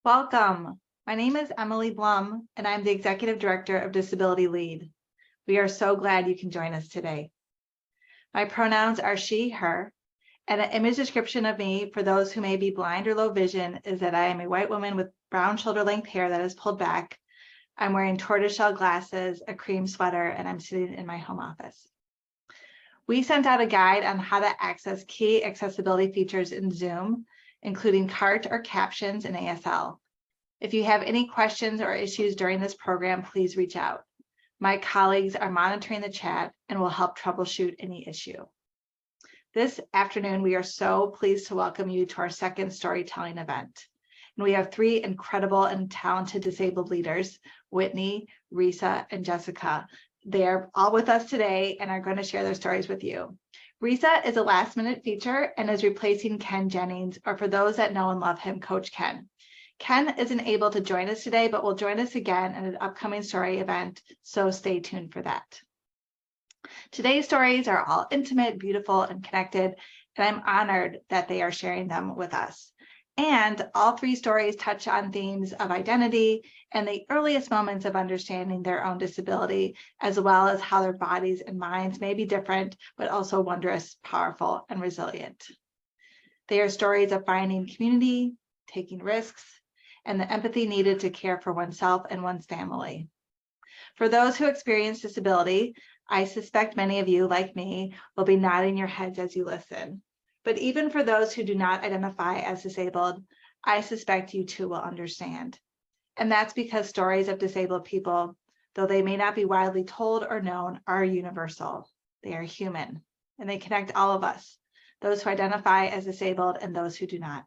Welcome. My name is Emily Blum, and I'm the Executive Director of Disability Lead. We are so glad you can join us today. My pronouns are she, her, and an image description of me for those who may be blind or low vision is that I am a white woman with brown shoulder-length hair that is pulled back. I'm wearing tortoiseshell glasses, a cream sweater, and I'm sitting in my home office. We sent out a guide on how to access key accessibility features in Zoom, including CART or captions in ASL. If you have any questions or issues during this program, please reach out. My colleagues are monitoring the chat and will help troubleshoot any issue. This afternoon, we are so pleased to welcome you to our second storytelling event. And we have three incredible and talented disabled leaders, Whitney, Risa, and Jessica. They are all with us today and are going to share their stories with you. Risa is a last-minute feature and is replacing Ken Jennings, or for those that know and love him, Coach Ken. Ken isn't able to join us today, but will join us again at an upcoming story event, so stay tuned for that. Today's stories are all intimate, beautiful, and connected, and I'm honored that they are sharing them with us. And all three stories touch on themes of identity and the earliest moments of understanding their own disability, as well as how their bodies and minds may be different, but also wondrous, powerful, and resilient. They are stories of finding community, taking risks, and the empathy needed to care for oneself and one's family. For those who experience disability, I suspect many of you, like me, will be nodding your heads as you listen. But even for those who do not identify as disabled, I suspect you too will understand. And that's because stories of disabled people, though they may not be widely told or known, are universal. They are human, and they connect all of us, those who identify as disabled and those who do not.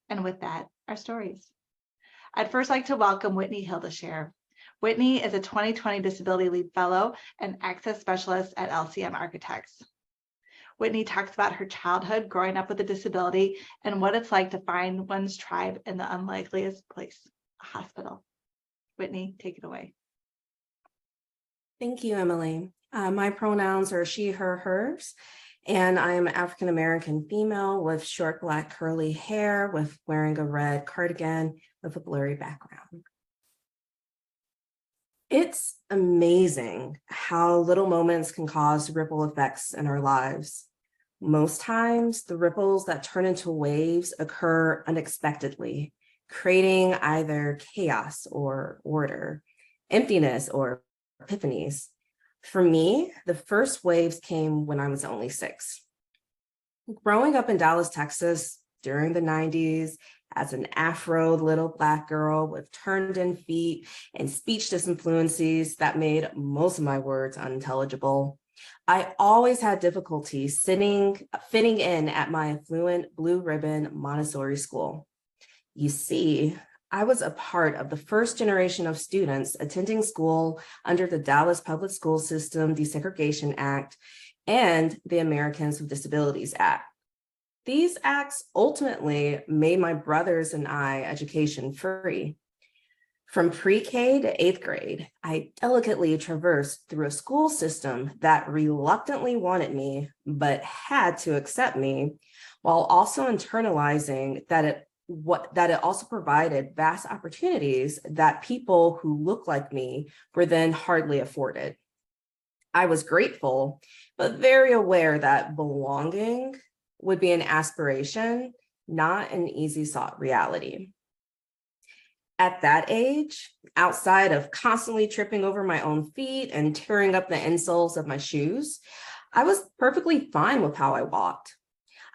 And with that, our stories. I'd first like to welcome Whitney Hill to share. Whitney is a 2020 Disability Lead Fellow and Access Specialist at LCM Architects. Whitney talks about her childhood growing up with a disability and what it's like to find one's tribe in the unlikeliest place, a hospital. Whitney, take it away. Thank you, Emily. My pronouns are she, her, hers, and I am an African-American female with short black curly hair with wearing a red cardigan with a blurry background. It's amazing how little moments can cause ripple effects in our lives. Most times, the ripples that turn into waves occur unexpectedly, creating either chaos or order, emptiness or epiphanies. For me, the first waves came when I was only 6. Growing up in Dallas, Texas during the 90s, as an Afro little Black girl with turned-in feet and speech dysfluencies that made most of my words unintelligible, I always had difficulty fitting in at my affluent blue ribbon Montessori school. You see, I was a part of the first generation of students attending school under the Dallas Public School System Desegregation Act and the Americans with Disabilities Act. These acts ultimately made my brothers and I education free. From pre-K to 8th grade, I delicately traversed through a school system that reluctantly wanted me, but had to accept me, while also internalizing that it also provided vast opportunities that people who look like me were then hardly afforded. I was grateful, but very aware that belonging would be an aspiration, not an easy sought reality. At that age, outside of constantly tripping over my own feet and tearing up the insoles of my shoes, I was perfectly fine with how I walked.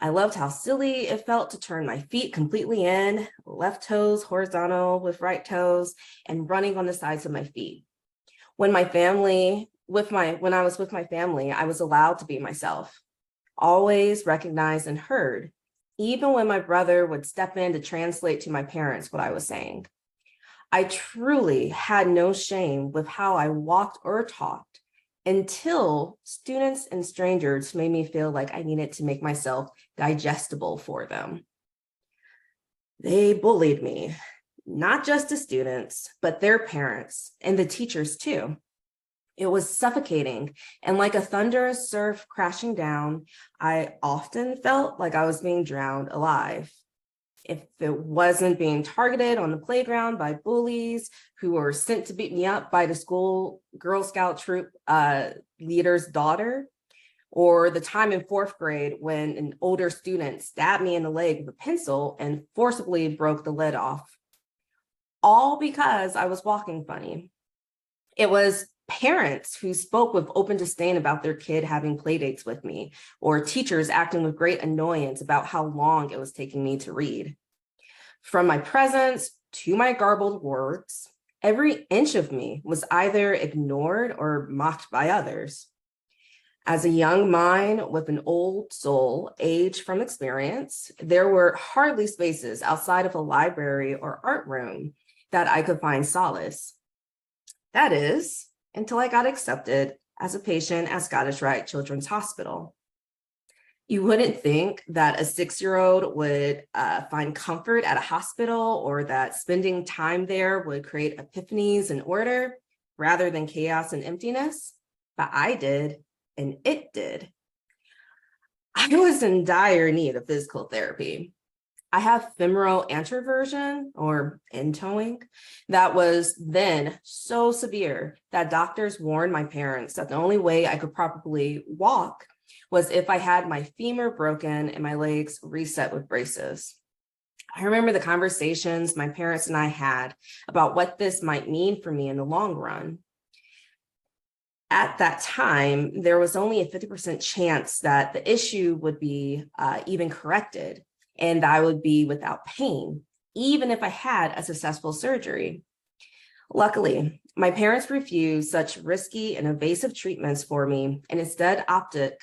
I loved how silly it felt to turn my feet completely in, left toes horizontal with right toes, and running on the sides of my feet. When I was with my family, I was allowed to be myself, always recognized and heard, even when my brother would step in to translate to my parents what I was saying. I truly had no shame with how I walked or talked until students and strangers made me feel like I needed to make myself digestible for them. They bullied me, not just the students, but their parents and the teachers too. It was suffocating, and like a thunderous surf crashing down, I often felt like I was being drowned alive. If it wasn't being targeted on the playground by bullies who were sent to beat me up by the school Girl Scout troop leader's daughter, or the time in 4th grade when an older student stabbed me in the leg with a pencil and forcibly broke the lid off, all because I was walking funny. It was parents who spoke with open disdain about their kid having play dates with me, or teachers acting with great annoyance about how long it was taking me to read. From my presence to my garbled words, every inch of me was either ignored or mocked by others. As a young mind with an old soul, aged from experience, there were hardly spaces outside of a library or art room that I could find solace. That is, until I got accepted as a patient at Scottish Rite Children's Hospital. You wouldn't think that a 6-year-old would find comfort at a hospital, or that spending time there would create epiphanies and order rather than chaos and emptiness, but I did, and it did. I was in dire need of physical therapy. I have femoral anteroversion, or end-toeing, that was then so severe that doctors warned my parents that the only way I could properly walk was if I had my femur broken and my legs reset with braces. I remember the conversations my parents and I had about what this might mean for me in the long run. At that time, there was only a 50% chance that the issue would be even corrected, and I would be without pain, even if I had a successful surgery. Luckily, my parents refused such risky and invasive treatments for me, and instead opted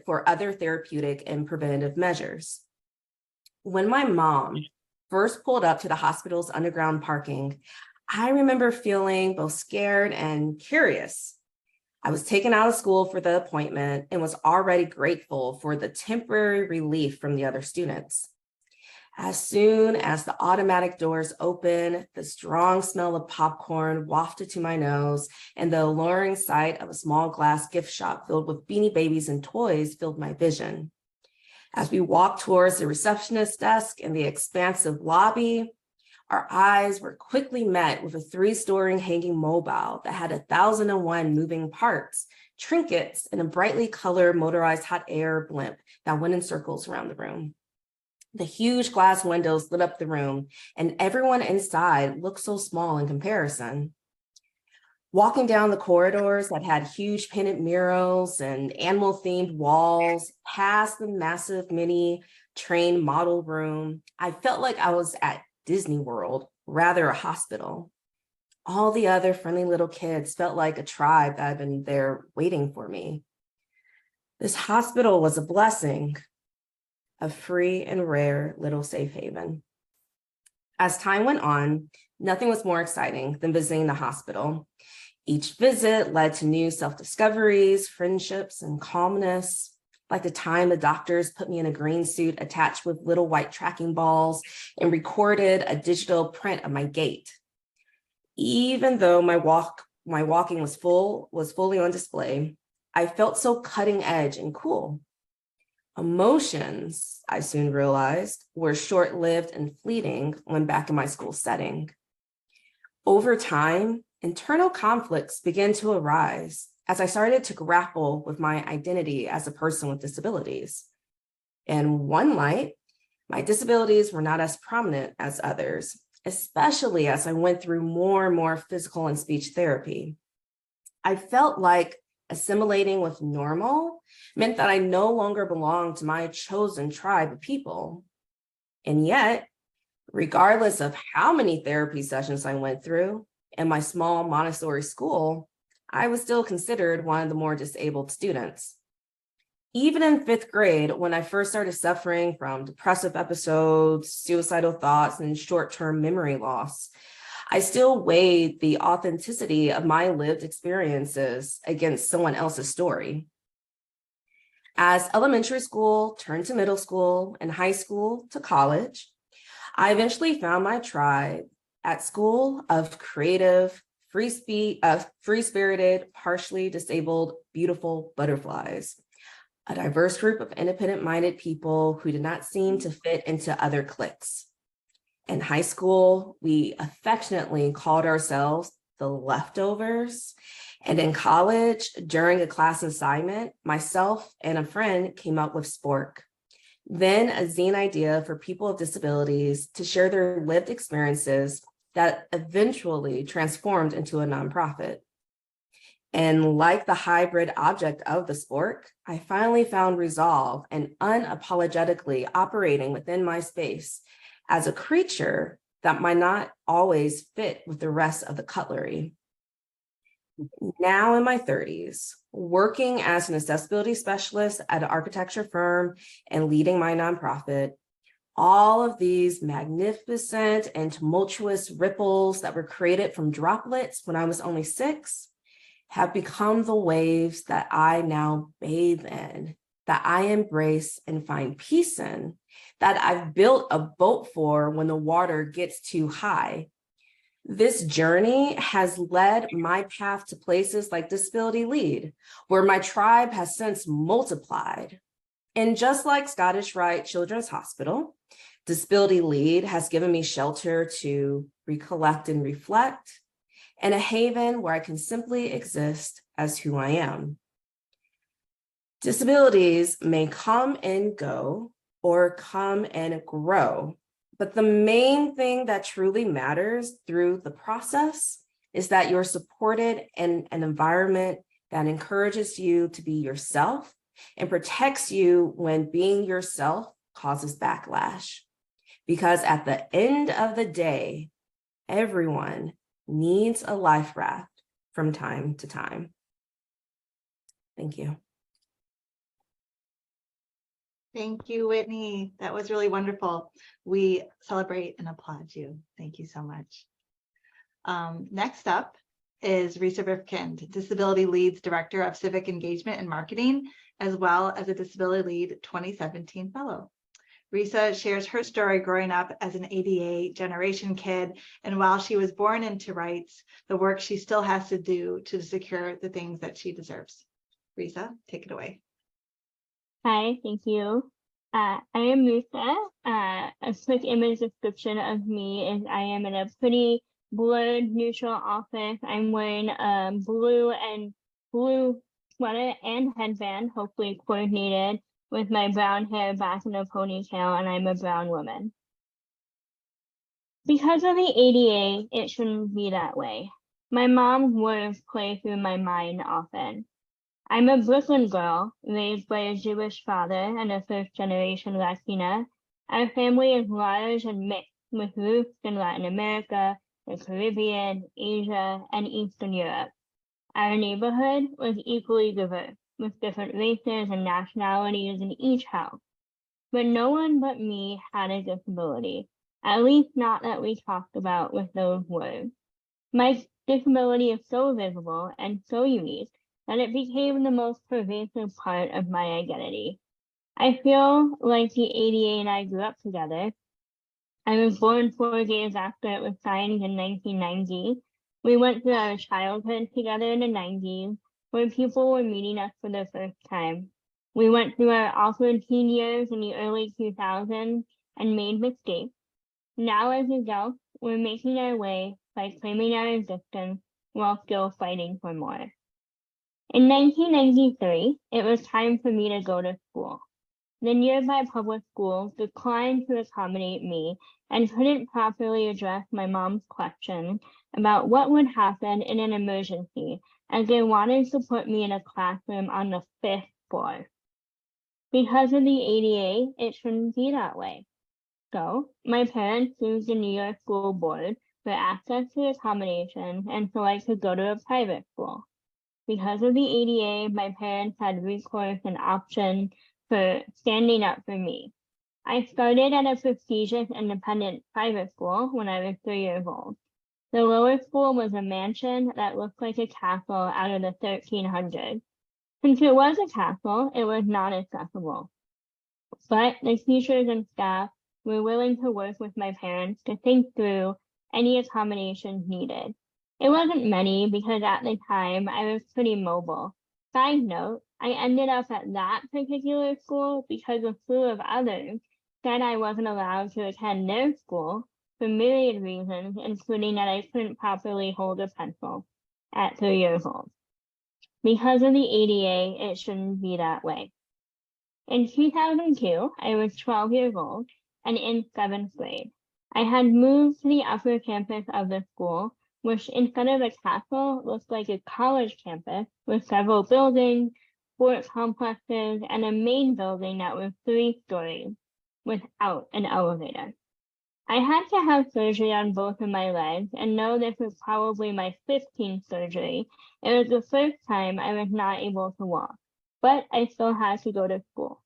for other therapeutic and preventative measures. When my mom first pulled up to the hospital's underground parking, I remember feeling both scared and curious. I was taken out of school for the appointment and was already grateful for the temporary relief from the other students. As soon as the automatic doors opened, the strong smell of popcorn wafted to my nose, and the alluring sight of a small glass gift shop filled with Beanie Babies and toys filled my vision. As we walked towards the receptionist's desk in the expansive lobby, our eyes were quickly met with a 3-story hanging mobile that had 1,001 moving parts, trinkets, and a brightly colored motorized hot air blimp that went in circles around the room. The huge glass windows lit up the room, and everyone inside looked so small in comparison. Walking down the corridors that had huge painted murals and animal-themed walls, past the massive mini train model room, I felt like I was at Disney World, rather a hospital. All the other friendly little kids felt like a tribe that had been there waiting for me. This hospital was a blessing, a free and rare little safe haven. As time went on, nothing was more exciting than visiting the hospital. Each visit led to new self-discoveries, friendships, and calmness. Like the time the doctors put me in a green suit attached with little white tracking balls and recorded a digital print of my gait. Even though my walking was fully on display, I felt so cutting edge and cool. Emotions, I soon realized, were short-lived and fleeting when back in my school setting. Over time, internal conflicts began to arise as I started to grapple with my identity as a person with disabilities. In one light, my disabilities were not as prominent as others, especially as I went through more and more physical and speech therapy. I felt like assimilating with normal meant that I no longer belonged to my chosen tribe of people. And yet, regardless of how many therapy sessions I went through in my small Montessori school, I was still considered one of the more disabled students. Even in 5th grade, when I first started suffering from depressive episodes, suicidal thoughts, and short-term memory loss, I still weighed the authenticity of my lived experiences against someone else's story. As elementary school turned to middle school and high school to college, I eventually found my tribe at school of creative, free-spirited, partially disabled, beautiful butterflies. a diverse group of independent-minded people who did not seem to fit into other cliques. In high school, we affectionately called ourselves the leftovers. And in college, during a class assignment, myself and a friend came up with Spork, then a zine idea for people with disabilities to share their lived experiences that eventually transformed into a nonprofit. And like the hybrid object of the Spork, I finally found resolve and unapologetically operating within my space as a creature that might not always fit with the rest of the cutlery. Now in my 30s, working as an accessibility specialist at an architecture firm and leading my nonprofit, all of these magnificent and tumultuous ripples that were created from droplets when I was only 6 have become the waves that I now bathe in, that I embrace and find peace in, that I've built a boat for when the water gets too high. This journey has led my path to places like Disability Lead, where my tribe has since multiplied. And just like Scottish Rite Children's Hospital, Disability Lead has given me shelter to recollect and reflect, and a haven where I can simply exist as who I am. Disabilities may come and go or come and grow, but the main thing that truly matters through the process is that you're supported in an environment that encourages you to be yourself and protects you when being yourself causes backlash. Because at the end of the day, everyone needs a life raft from time to time. Thank you. Thank you, Whitney. That was really wonderful. We celebrate and applaud you. Thank you so much. Next up is Risa Rifkind, Disability Lead's Director of Civic Engagement and Marketing, as well as a Disability Lead 2017 Fellow. Risa shares her story growing up as an ADA generation kid, and while she was born into rights, the work she still has to do to secure the things that she deserves. Risa, take it away. Hi, thank you. I am Risa. A quick image description of me is I am in a pretty blurred neutral office. I'm wearing a blue sweater and headband, hopefully coordinated, with my brown hair back in a ponytail, and I'm a brown woman. Because of the ADA, it shouldn't be that way. My mom's words play through my mind often. I'm a Brooklyn girl, raised by a Jewish father and a first-generation Latina. Our family is large and mixed, with roots in Latin America, the Caribbean, Asia, and Eastern Europe. Our neighborhood was equally diverse, with different races and nationalities in each house. But no one but me had a disability, at least not that we talked about with those words. My disability is so visible and so unique that it became the most pervasive part of my identity. I feel like the ADA and I grew up together. I was born 4 days after it was signed in 1990. We went through our childhood together in the 90s, where people were meeting us for the first time. We went through our awkward teen years in the early 2000s and made mistakes. Now as adults, we're making our way by claiming our existence while still fighting for more. In 1993, it was time for me to go to school. The nearby public schools declined to accommodate me and couldn't properly address my mom's question about what would happen in an emergency, as they wanted to put me in a classroom on the 5th floor. Because of the ADA, it shouldn't be that way. So, my parents sued the New York School Board for access to accommodation and so I could go to a private school. Because of the ADA, my parents had recourse and option for standing up for me. I started at a prestigious independent private school when I was 3 years old. The lower school was a mansion that looked like a castle out of the 1300s. Since it was a castle, it was not accessible. But the teachers and staff were willing to work with my parents to think through any accommodations needed. It wasn't many because at the time I was pretty mobile. Side note, I ended up at that particular school because a slew of others said I wasn't allowed to attend their school for myriad reasons, including that I couldn't properly hold a pencil at 3 years old. Because of the ADA, it shouldn't be that way. In 2002, I was 12 years old and in 7th grade. I had moved to the upper campus of the school, which instead of a castle looked like a college campus with several buildings, sports complexes, and a main building that was 3 stories without an elevator. I had to have surgery on both of my legs and know this was probably my 15th surgery. It was the first time I was not able to walk, but I still had to go to school.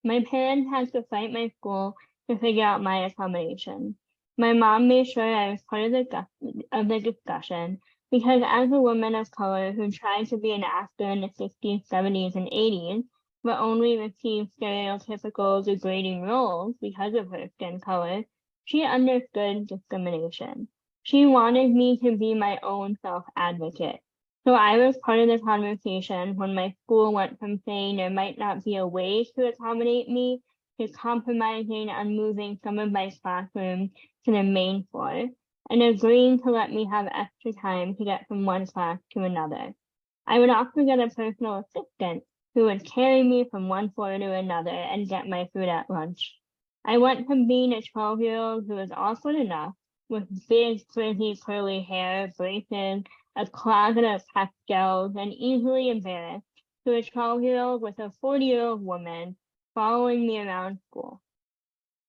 My parents had to fight my school to figure out my accommodation. My mom made sure I was part of the discussion because as a woman of color who tried to be an actor in the 60s, 70s, and 80s, but only received stereotypical degrading roles because of her skin color, she understood discrimination. She wanted me to be my own self-advocate. So I was part of the conversation when my school went from saying there might not be a way to accommodate me to compromising on moving some of my classrooms to the main floor and agreeing to let me have extra time to get from one class to another. I would often get a personal assistant who would carry me from one floor to another and get my food at lunch. I went from being a 12-year-old who was awkward enough with big, frizzy, curly hair, braces, a closet of pastels, and easily embarrassed to a 12-year-old with a 40-year-old woman following me around school.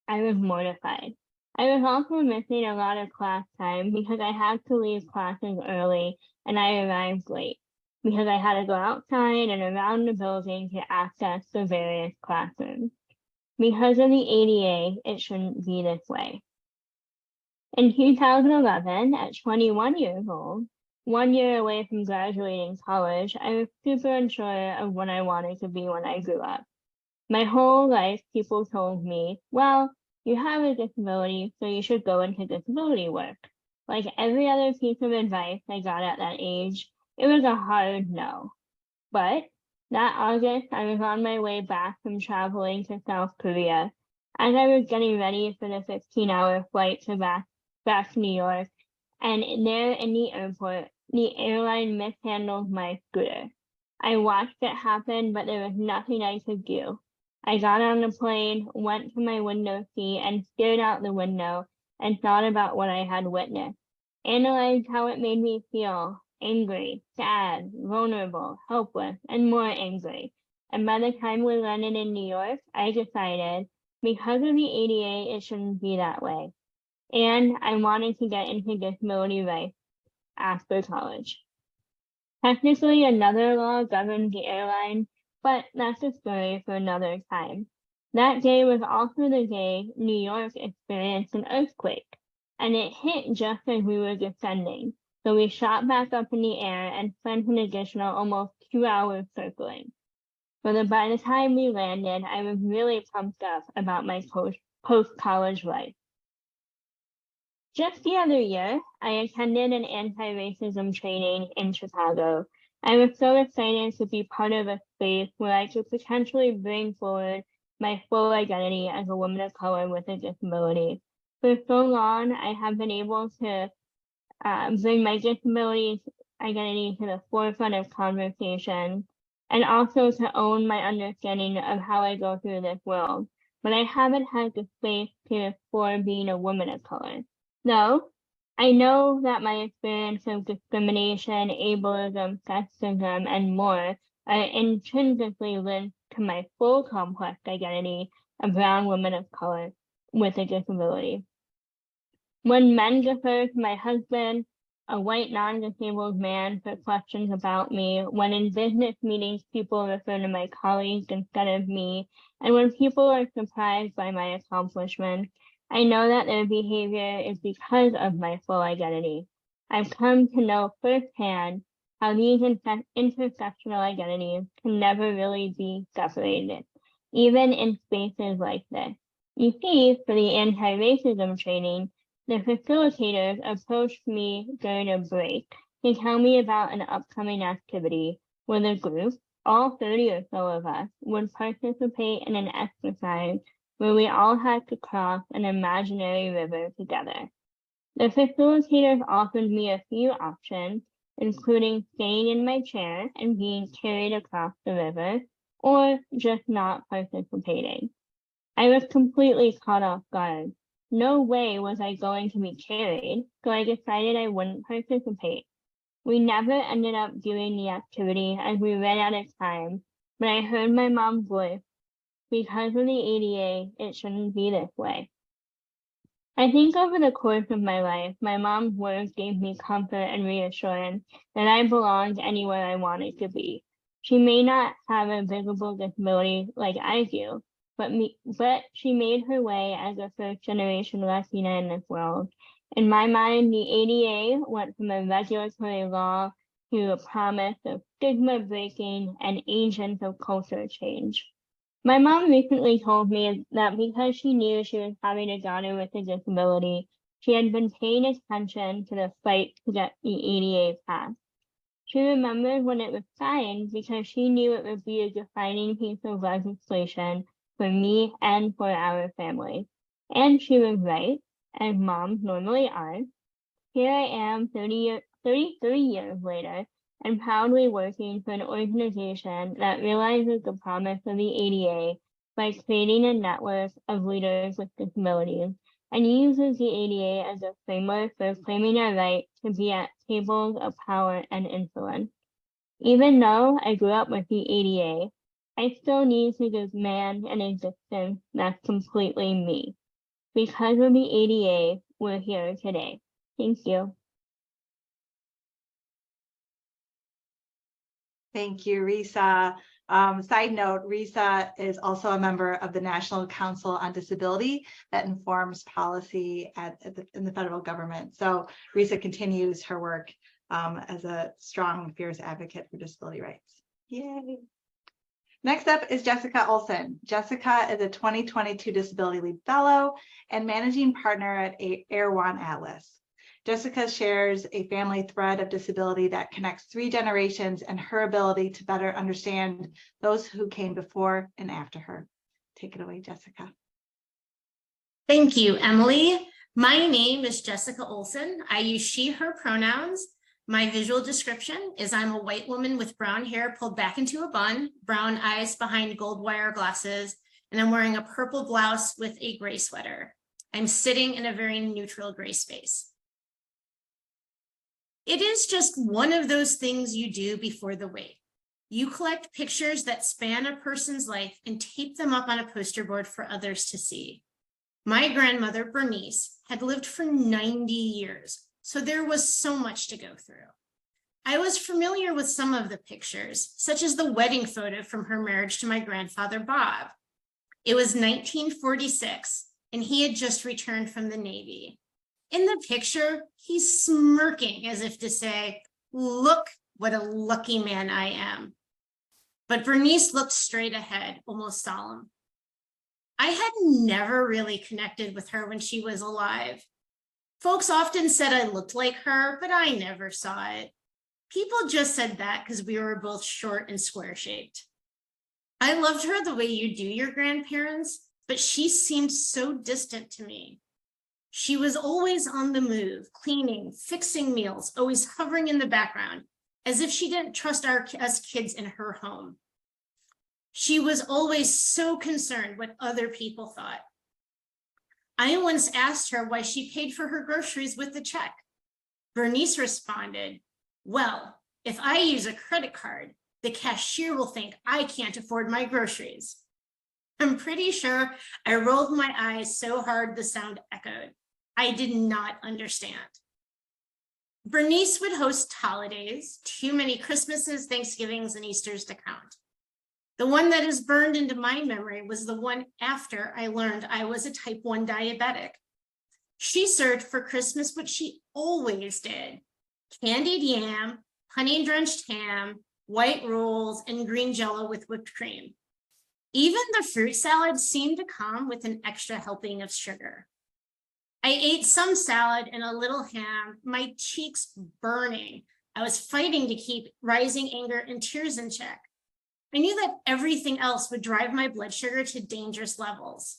I was mortified. I was also missing a lot of class time because I had to leave classes early and I arrived late because I had to go outside and around the building to access the various classrooms. Because of the ADA, it shouldn't be this way. In 2011, at 21 years old, 1 year away from graduating college, I was super unsure of what I wanted to be when I grew up. My whole life, people told me, well, you have a disability, so you should go into disability work. Like every other piece of advice I got at that age, it was a hard no. But that August, I was on my way back from traveling to South Korea. As I was getting ready for the 15-hour flight to back to New York, and there in the airport, the airline mishandled my scooter. I watched it happen, but there was nothing I could do. I got on the plane, went to my window seat, and stared out the window and thought about what I had witnessed. Analyzed how it made me feel, angry, sad, vulnerable, helpless, and more angry. And by the time we landed in New York, I decided, because of the ADA, it shouldn't be that way. And I wanted to get into disability rights after college. Technically, another law governed the airline, but that's a story for another time. That day was also the day New York experienced an earthquake, and it hit just as we were descending. So we shot back up in the air and spent an additional almost 2 hours circling. But by the time we landed, I was really pumped up about my post-college life. Just the other year, I attended an anti-racism training in Chicago. I was so excited to be part of a space where I could potentially bring forward my full identity as a woman of color with a disability. For so long, I have been able to bring my disability identity to the forefront of conversation and also to own my understanding of how I go through this world. But I haven't had the space to explore being a woman of color. No, I know that my experience of discrimination, ableism, sexism, and more are intrinsically linked to my full complex identity of brown woman of color with a disability. When men defer to my husband, a white non-disabled man, for questions about me, when in business meetings people refer to my colleagues instead of me, and when people are surprised by my accomplishments, I know that their behavior is because of my full identity. I've come to know firsthand how these intersectional identities can never really be separated, even in spaces like this. You see, for the anti-racism training, the facilitators approached me during a break to tell me about an upcoming activity with a group, all 30 or so of us, would participate in an exercise where we all had to cross an imaginary river together. The facilitators offered me a few options, including staying in my chair and being carried across the river, or just not participating. I was completely caught off guard. No way was I going to be carried, so I decided I wouldn't participate. We never ended up doing the activity as we ran out of time, but I heard my mom's voice. Because of the ADA, it shouldn't be this way. I think over the course of my life, my mom's words gave me comfort and reassurance that I belonged anywhere I wanted to be. She may not have a visible disability like I do, but she made her way as a first-generation Latina in this world. In my mind, the ADA went from a regulatory law to a promise of stigma breaking and agents of culture change. My mom recently told me that because she knew she was having a daughter with a disability, she had been paying attention to the fight to get the ADA passed. She remembered when it was signed because she knew it would be a defining piece of legislation for me and for our family. And she was right, as moms normally are. Here I am 33 years later, and proudly working for an organization that realizes the promise of the ADA by creating a network of leaders with disabilities and uses the ADA as a framework for claiming our right to be at tables of power and influence. Even though I grew up with the ADA, I still need to demand an existence that's completely me. Because of the ADA, we're here today. Thank you. Thank you, Risa. Side note, Risa is also a member of the National Council on Disability that informs policy in the federal government. So Risa continues her work as a strong, fierce advocate for disability rights. Yay. Next up is Jessica Olson. Jessica is a 2022 Disability Lead Fellow and Managing Partner at Erewhon Atlas. Jessica shares a family thread of disability that connects 3 generations and her ability to better understand those who came before and after her. Take it away, Jessica. Thank you, Emily. My name is Jessica Olson. I use she, her pronouns. My visual description is I'm a white woman with brown hair pulled back into a bun, brown eyes behind gold wire glasses, and I'm wearing a purple blouse with a gray sweater. I'm sitting in a very neutral gray space. It is just one of those things you do before the wait. You collect pictures that span a person's life and tape them up on a poster board for others to see. My grandmother, Bernice, had lived for 90 years, so there was so much to go through. I was familiar with some of the pictures, such as the wedding photo from her marriage to my grandfather, Bob. It was 1946, and he had just returned from the Navy. In the picture, he's smirking as if to say, "Look what a lucky man I am." But Bernice looked straight ahead, almost solemn. I had never really connected with her when she was alive. Folks often said I looked like her, but I never saw it. People just said that because we were both short and square-shaped. I loved her the way you do your grandparents, but she seemed so distant to me. She was always on the move, cleaning, fixing meals, always hovering in the background, as if she didn't trust us kids in her home. She was always so concerned what other people thought. I once asked her why she paid for her groceries with the check. Bernice responded, "Well, if I use a credit card, the cashier will think I can't afford my groceries." I'm pretty sure I rolled my eyes so hard the sound echoed. I did not understand. Bernice would host holidays, too many Christmases, Thanksgivings, and Easters to count. The one that is burned into my memory was the one after I learned I was a type 1 diabetic. She served for Christmas what she always did: candied yam, honey-drenched ham, white rolls, and green Jell-O with whipped cream. Even the fruit salad seemed to come with an extra helping of sugar. I ate some salad and a little ham, my cheeks burning, I was fighting to keep rising anger and tears in check. I knew that everything else would drive my blood sugar to dangerous levels.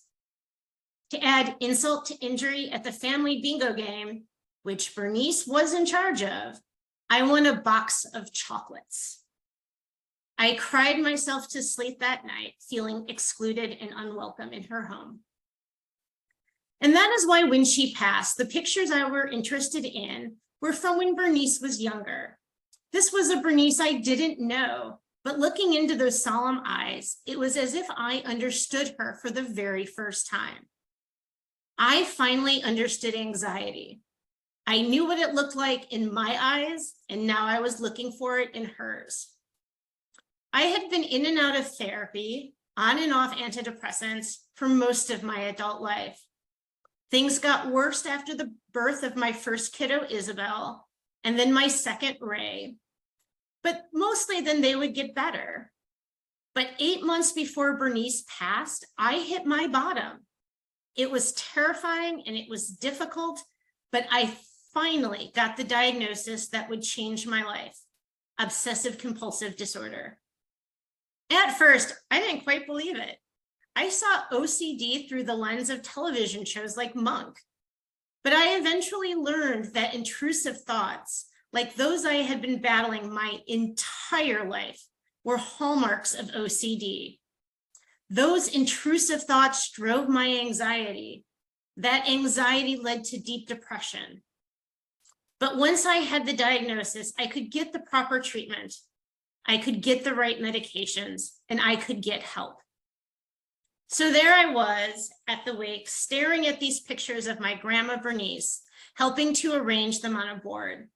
To add insult to injury at the family bingo game, which Bernice was in charge of, I won a box of chocolates. I cried myself to sleep that night, feeling excluded and unwelcome in her home. And that is why when she passed, the pictures I were interested in were from when Bernice was younger. This was a Bernice I didn't know, but looking into those solemn eyes, it was as if I understood her for the very first time. I finally understood anxiety. I knew what it looked like in my eyes, and now I was looking for it in hers. I had been in and out of therapy, on and off antidepressants for most of my adult life. Things got worse after the birth of my first kiddo, Isabel, and then my second, Ray. But mostly then they would get better. But 8 months before Bernice passed, I hit my bottom. It was terrifying and it was difficult, but I finally got the diagnosis that would change my life: obsessive compulsive disorder. At first, I didn't quite believe it. I saw OCD through the lens of television shows like Monk, but I eventually learned that intrusive thoughts, like those I had been battling my entire life, were hallmarks of OCD. Those intrusive thoughts drove my anxiety. That anxiety led to deep depression. But once I had the diagnosis, I could get the proper treatment. I could get the right medications, and I could get help. So there I was at the wake, staring at these pictures of my grandma Bernice, helping to arrange them on a board.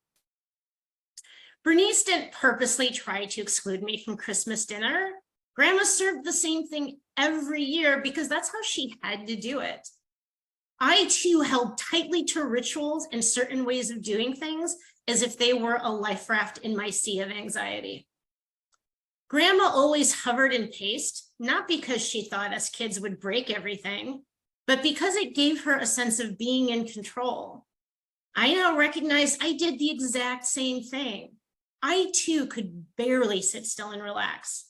Bernice didn't purposely try to exclude me from Christmas dinner. Grandma served the same thing every year because that's how she had to do it. I too held tightly to rituals and certain ways of doing things as if they were a life raft in my sea of anxiety. Grandma always hovered and paced, not because she thought us kids would break everything, but because it gave her a sense of being in control. I now recognize I did the exact same thing. I too could barely sit still and relax.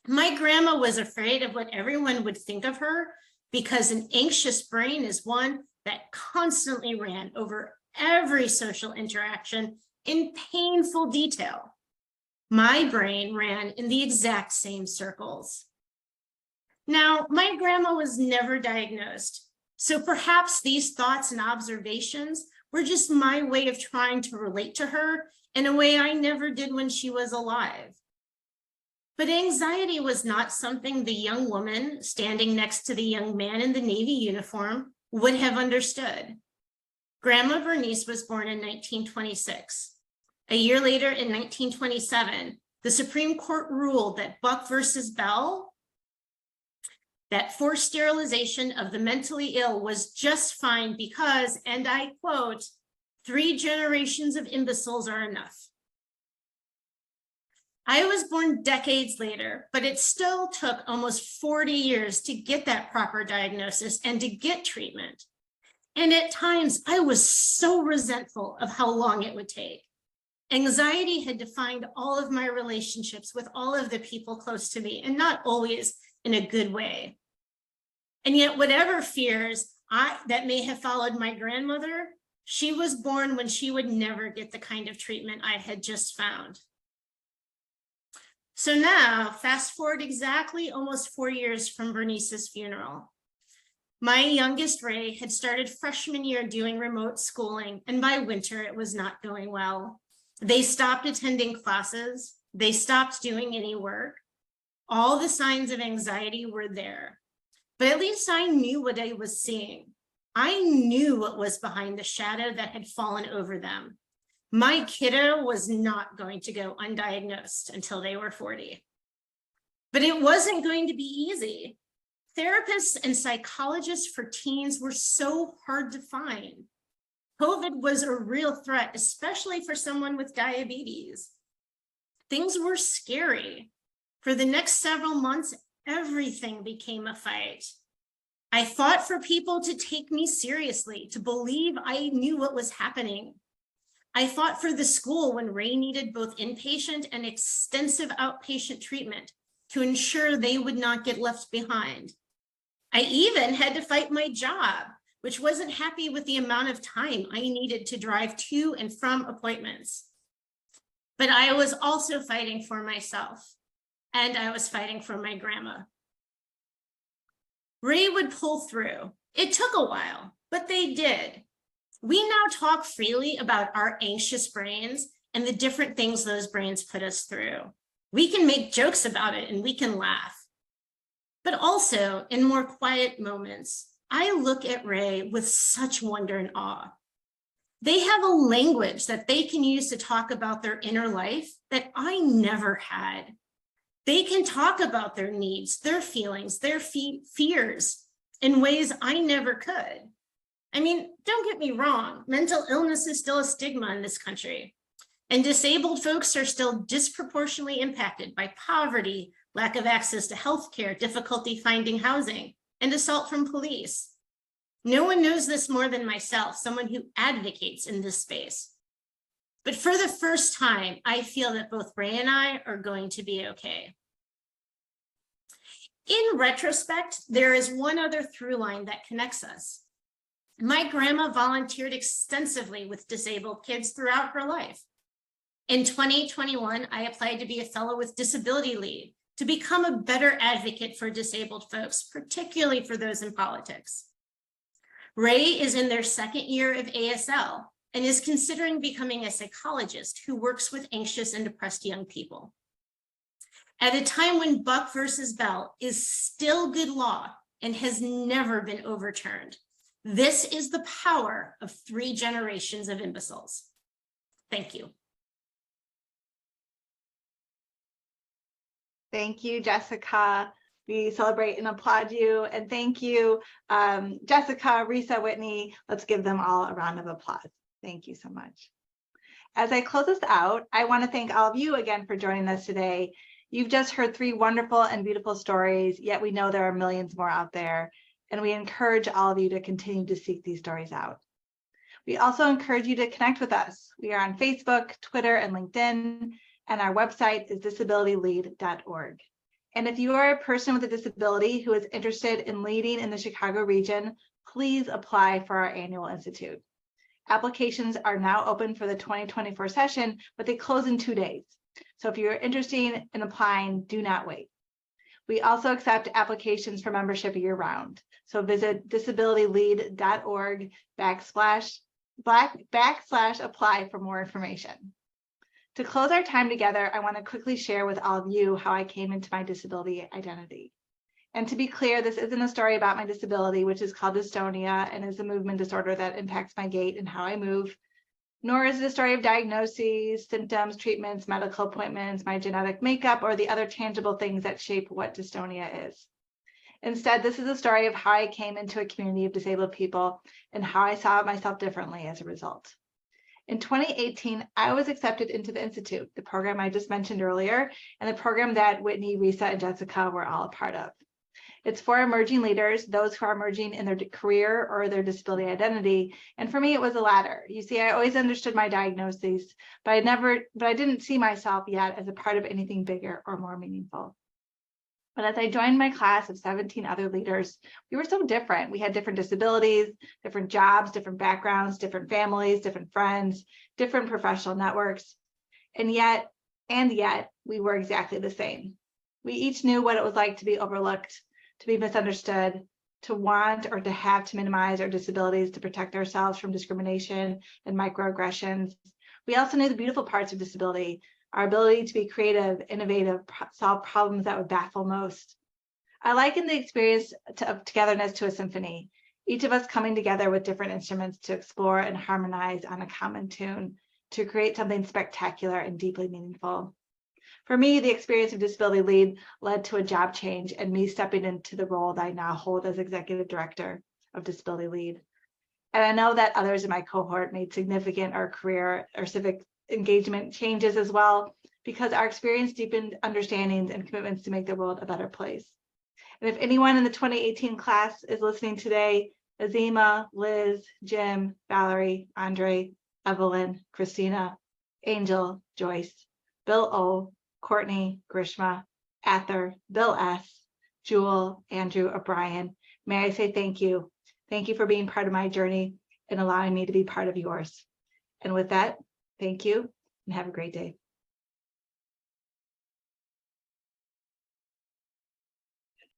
My grandma was afraid of what everyone would think of her because an anxious brain is one that constantly ran over every social interaction in painful detail. My brain ran in the exact same circles. Now, my grandma was never diagnosed, so perhaps these thoughts and observations were just my way of trying to relate to her in a way I never did when she was alive. But anxiety was not something the young woman standing next to the young man in the Navy uniform would have understood. Grandma Bernice was born in 1926. A year later, in 1927, the Supreme Court ruled that Buck versus Bell, that forced sterilization of the mentally ill was just fine because, and I quote, 3 generations of imbeciles are enough. I was born decades later, but it still took almost 40 years to get that proper diagnosis and to get treatment. And at times, I was so resentful of how long it would take. Anxiety had defined all of my relationships with all of the people close to me, and not always in a good way. And yet, whatever fears that may have followed my grandmother, she was born when she would never get the kind of treatment I had just found. So now, fast forward exactly almost 4 years from Bernice's funeral. My youngest, Ray, had started freshman year doing remote schooling, and by winter it was not going well. They stopped attending classes. They stopped doing any work. All the signs of anxiety were there, but at least I knew what I was seeing. I knew what was behind the shadow that had fallen over them. My kiddo was not going to go undiagnosed until they were 40. But it wasn't going to be easy. Therapists and psychologists for teens were so hard to find. COVID was a real threat, especially for someone with diabetes. Things were scary. For the next several months, everything became a fight. I fought for people to take me seriously, to believe I knew what was happening. I fought for the school when Ray needed both inpatient and extensive outpatient treatment to ensure they would not get left behind. I even had to fight my job, which wasn't happy with the amount of time I needed to drive to and from appointments. But I was also fighting for myself, and I was fighting for my grandma. Ray would pull through. It took a while, but they did. We now talk freely about our anxious brains and the different things those brains put us through. We can make jokes about it and we can laugh. But also in more quiet moments, I look at Ray with such wonder and awe. They have a language that they can use to talk about their inner life that I never had. They can talk about their needs, their feelings, their fears in ways I never could. I mean, don't get me wrong, mental illness is still a stigma in this country, and disabled folks are still disproportionately impacted by poverty, lack of access to healthcare, difficulty finding housing, and assault from police. No one knows this more than myself, someone who advocates in this space. But for the first time, I feel that both Ray and I are going to be okay. In retrospect, there is one other through line that connects us. My grandma volunteered extensively with disabled kids throughout her life. In 2021, I applied to be a fellow with Disability Lead to become a better advocate for disabled folks, particularly for those in politics. Ray is in their second year of ASL and is considering becoming a psychologist who works with anxious and depressed young people. At a time when Buck versus Bell is still good law and has never been overturned, this is the power of 3 generations of imbeciles. Thank you. Thank you, Jessica. We celebrate and applaud you. And thank you, Jessica, Risa, Whitney. Let's give them all a round of applause. Thank you so much. As I close this out, I want to thank all of you again for joining us today. You've just heard 3 wonderful and beautiful stories, yet we know there are millions more out there. And we encourage all of you to continue to seek these stories out. We also encourage you to connect with us. We are on Facebook, Twitter, and LinkedIn, and our website is disabilitylead.org. And if you are a person with a disability who is interested in leading in the Chicago region, please apply for our annual institute. Applications are now open for the 2024 session, but they close in 2 days. So if you're interested in applying, do not wait. We also accept applications for membership year-round. So visit disabilitylead.org/apply for more information. To close our time together, I want to quickly share with all of you how I came into my disability identity. And to be clear, this isn't a story about my disability, which is called dystonia and is a movement disorder that impacts my gait and how I move, nor is it a story of diagnoses, symptoms, treatments, medical appointments, my genetic makeup, or the other tangible things that shape what dystonia is. Instead, this is a story of how I came into a community of disabled people and how I saw myself differently as a result. In 2018, I was accepted into the Institute, the program I just mentioned earlier, and the program that Whitney, Risa, and Jessica were all a part of. It's for emerging leaders, those who are emerging in their career or their disability identity. And for me, it was the latter. You see, I always understood my diagnoses, but I didn't see myself yet as a part of anything bigger or more meaningful. But as I joined my class of 17 other leaders, we were so different. We had different disabilities, different jobs, different backgrounds, different families, different friends, different professional networks. And yet, we were exactly the same. We each knew what it was like to be overlooked, to be misunderstood, to want or to have to minimize our disabilities to protect ourselves from discrimination and microaggressions. We also knew the beautiful parts of disability, our ability to be creative, innovative, solve problems that would baffle most. I liken the experience of togetherness to a symphony, each of us coming together with different instruments to explore and harmonize on a common tune to create something spectacular and deeply meaningful. For me, the experience of Disability Lead led to a job change and me stepping into the role that I now hold as Executive Director of Disability Lead. And I know that others in my cohort made significant or career or civic engagement changes as well, because our experience deepened understandings and commitments to make the world a better place. And if anyone in the 2018 class is listening today, Azima, Liz, Jim, Valerie, Andre, Evelyn, Christina, Angel, Joyce, Bill O, Courtney, Grishma, Ather, Bill S, Jewel, Andrew, O'Brien. May I say thank you. Thank you for being part of my journey and allowing me to be part of yours. And with that, thank you and have a great day.